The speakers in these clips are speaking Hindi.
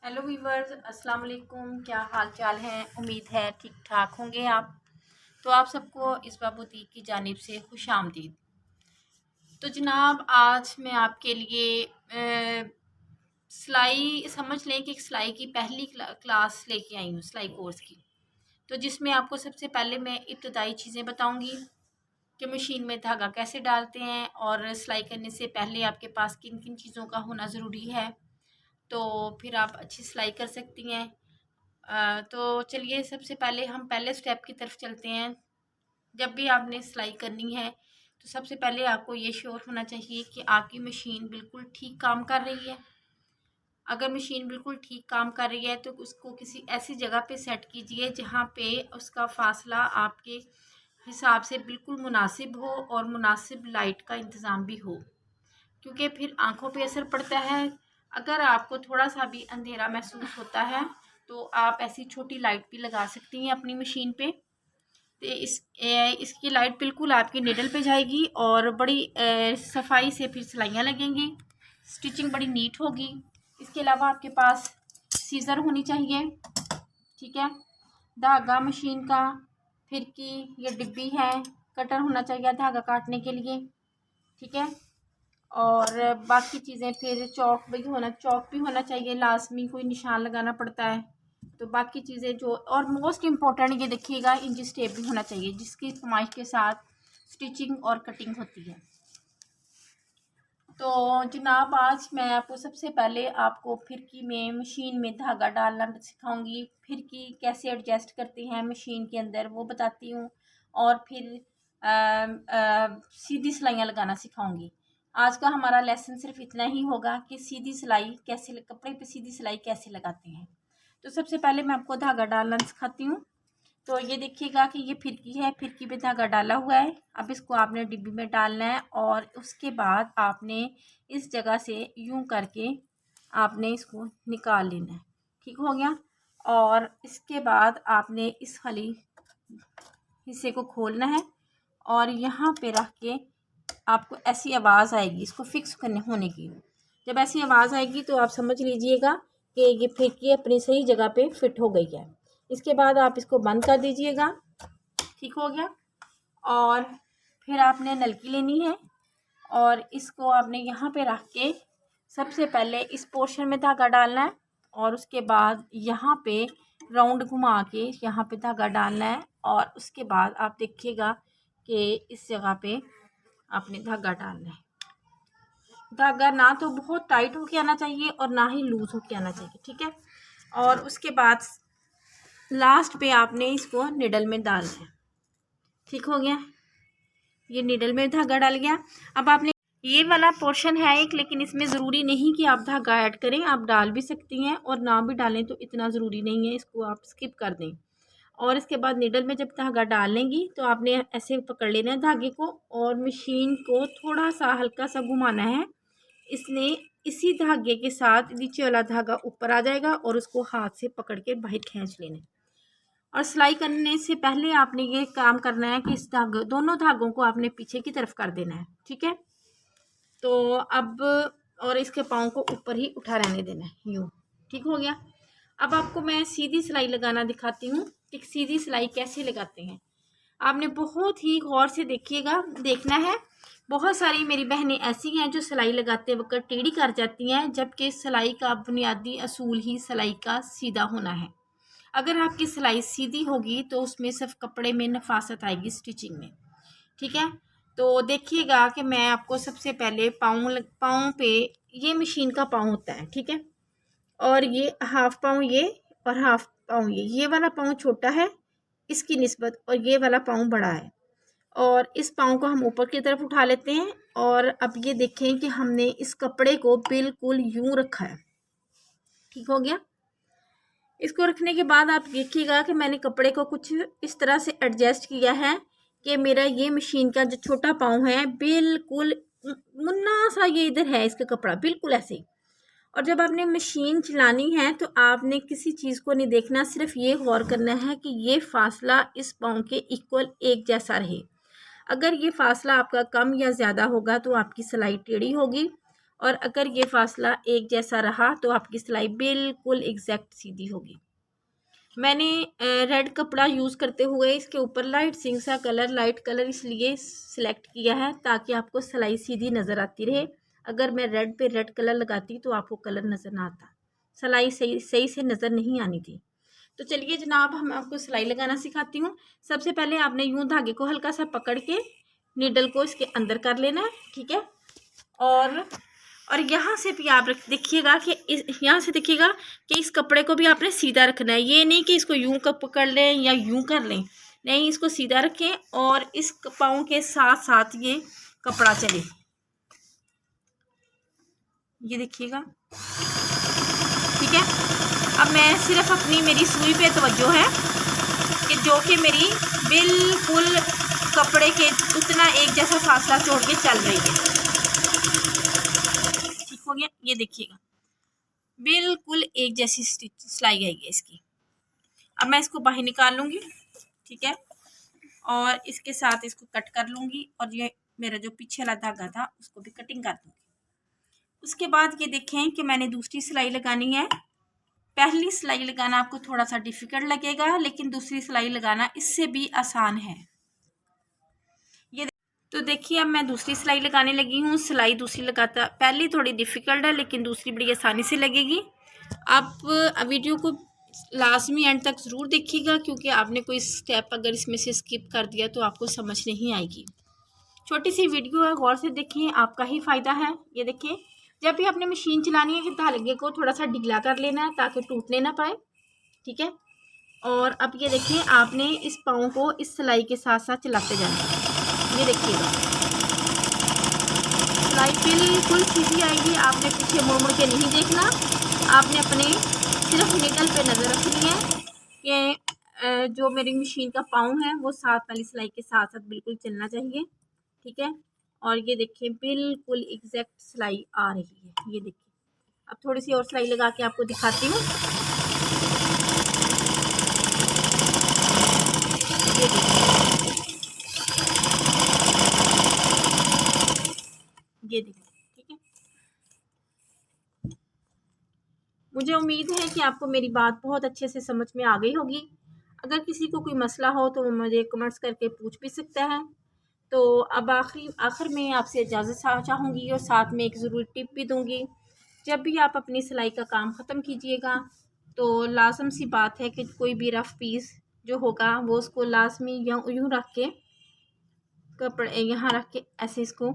हेलो वीवर्स, अस्सलाम वालेकुम। क्या हाल चाल है? उम्मीद है ठीक ठाक होंगे आप। तो आप सबको इस बुटीक की जानिब से खुश आमदीद। तो जनाब, आज मैं आपके लिए सिलाई समझ लें कि सिलाई की पहली क्लास लेके आई हूँ, सिलाई कोर्स की। तो जिसमें आपको सबसे पहले मैं इब्तदाई चीज़ें बताऊँगी कि मशीन में धागा कैसे डालते हैं और सिलाई करने से पहले आपके पास किन किन चीज़ों का होना ज़रूरी है, तो फिर आप अच्छी सिलाई कर सकती हैं। तो चलिए, सबसे पहले हम पहले स्टेप की तरफ चलते हैं। जब भी आपने सिलाई करनी है तो सबसे पहले आपको ये श्योर होना चाहिए कि आपकी मशीन बिल्कुल ठीक काम कर रही है। अगर मशीन बिल्कुल ठीक काम कर रही है तो उसको किसी ऐसी जगह पे सेट कीजिए जहाँ पे उसका फासला आपके हिसाब से बिल्कुल मुनासिब हो और मुनासिब लाइट का इंतज़ाम भी हो, क्योंकि फिर आंखों पे असर पड़ता है। अगर आपको थोड़ा सा भी अंधेरा महसूस होता है तो आप ऐसी छोटी लाइट भी लगा सकती हैं अपनी मशीन पे। तो इसकी लाइट बिल्कुल आपकी निडल पे जाएगी और बड़ी सफाई से फिर सिलाइयाँ लगेंगी, स्टिचिंग बड़ी नीट होगी। इसके अलावा आपके पास सीज़र होनी चाहिए, ठीक है, धागा मशीन का, फिरकी, ये डिब्बी है, कटर होना चाहिए धागा काटने के लिए, ठीक है। और बाकी चीज़ें फिर चौक भी होना चाहिए लाजमी, कोई निशान लगाना पड़ता है। तो बाकी चीज़ें जो, और मोस्ट इम्पॉर्टेंट ये देखिएगा, इंची टेप भी होना चाहिए जिसकी फरमाइश के साथ स्टिचिंग और कटिंग होती है। तो जनाब, आज मैं आपको सबसे पहले आपको फिरकी में मशीन में धागा डालना सिखाऊंगी। फिरकी कैसे एडजस्ट करते हैं मशीन के अंदर वो बताती हूँ, और फिर सीधी सिलाइयाँ लगाना सिखाऊंगी। आज का हमारा लेसन सिर्फ इतना ही होगा कि सीधी सिलाई कैसे, कपड़े पे सीधी सिलाई कैसे लगाते हैं। तो सबसे पहले मैं आपको धागा डालना सिखाती हूँ। तो ये देखिएगा कि ये फिरकी है, फिरकी पे धागा डाला हुआ है। अब इसको आपने डिब्बी में डालना है और उसके बाद आपने इस जगह से यूं करके आपने इसको निकाल लेना है, ठीक हो गया। और इसके बाद आपने इस खाली हिस्से को खोलना है और यहाँ पे रख के आपको ऐसी आवाज़ आएगी इसको फिक्स करने होने की। जब ऐसी आवाज़ आएगी तो आप समझ लीजिएगा कि ये फिरकी अपनी सही जगह पे फिट हो गई है। इसके बाद आप इसको बंद कर दीजिएगा, ठीक हो गया। और फिर आपने नलकी लेनी है और इसको आपने यहाँ पे रख के सबसे पहले इस पोर्शन में धागा डालना है और उसके बाद यहाँ पे राउंड घुमा के यहाँ पे धागा डालना है। और उसके बाद आप देखिएगा कि इस जगह पे आपने धागा डालना है। धागा ना तो बहुत टाइट होके आना चाहिए और ना ही लूज होके आना चाहिए, ठीक है। और उसके बाद लास्ट पे आपने इसको निडल में डालना है, ठीक हो गया। ये निडल में धागा डाल गया। अब आपने ये वाला पोर्शन है एक, लेकिन इसमें ज़रूरी नहीं कि आप धागा ऐड करें, आप डाल भी सकती हैं और ना भी डालें तो इतना ज़रूरी नहीं है, इसको आप स्किप कर दें। और इसके बाद निडल में जब धागा डाल लेंगी तो आपने ऐसे पकड़ लेना है धागे को और मशीन को थोड़ा सा हल्का सा घुमाना है। इसने इसी धागे के साथ नीचे वाला धागा ऊपर आ जाएगा और उसको हाथ से पकड़ के बाहर खींच लेना है। और सिलाई करने से पहले आपने ये काम करना है कि इस दोनों धागों को आपने पीछे की तरफ कर देना है, ठीक है। तो अब और इसके पाँव को ऊपर ही उठा रहने देना है, यूँ, ठीक हो गया। अब आपको मैं सीधी सिलाई लगाना दिखाती हूँ कि सीधी सिलाई कैसे लगाते हैं। आपने बहुत ही गौर से देखना है। बहुत सारी मेरी बहनें ऐसी हैं जो सिलाई लगाते वक्त टेढ़ी कर जाती हैं, जबकि सिलाई का बुनियादी असूल ही सिलाई का सीधा होना है। अगर आपकी सिलाई सीधी होगी तो उसमें सिर्फ कपड़े में नफासत आएगी, स्टिचिंग में, ठीक है। तो देखिएगा कि मैं आपको सबसे पहले पाँव पे, ये मशीन का पाँव होता है, ठीक है, और ये हाफ पाँव ये और हाफ पाँव ये वाला पाँव छोटा है इसकी निस्बत और ये वाला पाँव बड़ा है। और इस पाँव को हम ऊपर की तरफ उठा लेते हैं और अब ये देखें कि हमने इस कपड़े को बिल्कुल यूं रखा है, ठीक हो गया। इसको रखने के बाद आप देखिएगा कि मैंने कपड़े को कुछ इस तरह से एडजस्ट किया है कि मेरा ये मशीन का जो छोटा पाँव है बिल्कुल मुन्ना सा ये इधर है, इसका कपड़ा बिल्कुल ऐसे ही। और जब आपने मशीन चलानी है तो आपने किसी चीज़ को नहीं देखना, सिर्फ ये गौर करना है कि ये फासला इस पाँव के इक्वल एक जैसा रहे। अगर ये फासला आपका कम या ज़्यादा होगा तो आपकी सिलाई टेढ़ी होगी और अगर ये फासला एक जैसा रहा तो आपकी सिलाई बिल्कुल एग्जैक्ट सीधी होगी। मैंने रेड कपड़ा यूज़ करते हुए इसके ऊपर लाइट सिंक सा कलर, लाइट कलर इसलिए सिलेक्ट किया है ताकि आपको सिलाई सीधी नज़र आती रहे। अगर मैं रेड पे रेड कलर लगाती तो आपको कलर नज़र ना आता, सिलाई सही सही से नज़र नहीं आनी थी। तो चलिए जनाब, हम आपको सिलाई लगाना सिखाती हूँ। सबसे पहले आपने यूँ धागे को हल्का सा पकड़ के नीडल को इसके अंदर कर लेना है, ठीक है। और यहाँ से भी आप देखिएगा कि यहाँ से देखिएगा कि इस कपड़े को भी आपने सीधा रखना है। ये नहीं कि इसको यूं पकड़ लें या यूं कर लें, नहीं, इसको सीधा रखें और इस पाँव के साथ साथ ये कपड़ा चले। ये देखिएगा, ठीक है। अब मैं सिर्फ अपनी मेरी सुई पे तवज्जो है कि जो कि मेरी बिल्कुल कपड़े के उतना एक जैसा फासला छोड़ के चल रही है। ठीक हो गया, ये देखिएगा बिल्कुल एक जैसी सिलाई आई है इसकी। अब मैं इसको बाहर निकाल लूँगी, ठीक है, और इसके साथ इसको कट कर लूँगी और ये मेरा जो पीछे वाला धागा था उसको भी कटिंग कर दूँगी। उसके बाद ये देखें कि मैंने दूसरी सिलाई लगानी है। पहली सिलाई लगाना आपको थोड़ा सा डिफ़िकल्ट लगेगा, लेकिन दूसरी सिलाई लगाना इससे भी आसान है। ये तो देखिए, अब मैं दूसरी सिलाई लगाने लगी हूँ। सिलाई दूसरी लगाता पहली थोड़ी डिफ़िकल्ट है, लेकिन दूसरी बड़ी आसानी से लगेगी। आप वीडियो को लाजमी एंड तक ज़रूर देखिएगा, क्योंकि आपने कोई स्टेप अगर इसमें से स्किप कर दिया तो आपको समझ नहीं आएगी। छोटी सी वीडियो है, गौर से देखें, आपका ही फ़ायदा है। ये देखिए, जब भी आपने मशीन चलानी है कि धागे को थोड़ा सा ढीला कर लेना है ताकि टूटने ना पाए, ठीक है। और अब ये देखें, आपने इस पाँव को इस सिलाई के साथ साथ चलाते जाना है। ये देखिएगा, सिलाई बिल्कुल सीधी आएगी। आपने पीछे मुड़ मुड़ के नहीं देखना, आपने अपने सिर्फ निडल पे नज़र रखनी है कि जो मेरी मशीन का पाँव है वो साथ वाली सिलाई के साथ साथ बिल्कुल चलना चाहिए, ठीक है। और ये देखिए बिल्कुल एग्जैक्ट सिलाई आ रही है। ये देखिए, अब थोड़ी सी और सिलाई लगा के आपको दिखाती हूँ। ये देखिए, ये देखिए, ठीक है। मुझे उम्मीद है कि आपको मेरी बात बहुत अच्छे से समझ में आ गई होगी। अगर किसी को कोई मसला हो तो वो मुझे कमेंट्स करके पूछ भी सकता है। तो अब आखिर में आपसे इजाज़त चाहूँगी और साथ में एक ज़रूरी टिप भी दूँगी। जब भी आप अपनी सिलाई का काम ख़त्म कीजिएगा तो लाज़म सी बात है कि कोई भी रफ़ पीस जो होगा वो उसको लाज़मी यूँ रख के कपड़े यहाँ रख के ऐसे इसको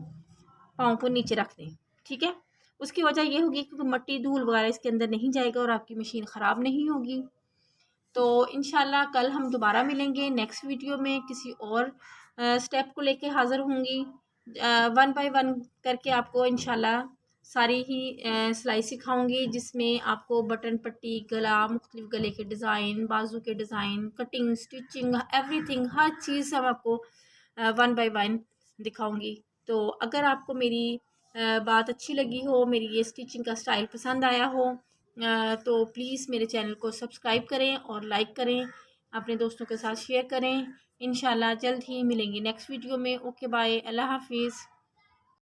पाँव को नीचे रख दें, ठीक है। उसकी वजह ये होगी कि मट्टी धूल वगैरह इसके अंदर नहीं जाएगा और आपकी मशीन ख़राब नहीं होगी। तो इंशाल्लाह कल हम दोबारा मिलेंगे नेक्स्ट वीडियो में, किसी और स्टेप को लेके हाज़िर होंगी। 1 बाय 1 करके आपको इंशाल्लाह सारी ही सिलाई सिखाऊंगी, जिसमें आपको बटन पट्टी, गला, मुख्तलिफ गले के डिज़ाइन, बाजू के डिज़ाइन, कटिंग, स्टिचिंग, एवरीथिंग, हर चीज़ हम आपको 1 बाय 1 दिखाऊंगी। तो अगर आपको मेरी बात अच्छी लगी हो, मेरी ये स्टिचिंग का स्टाइल पसंद आया हो, तो प्लीज़ मेरे चैनल को सब्सक्राइब करें और लाइक करें, अपने दोस्तों के साथ शेयर करें। इंशाल्लाह जल्द ही मिलेंगे नेक्स्ट वीडियो में। ओके बाय, अल्लाह हाफिज़।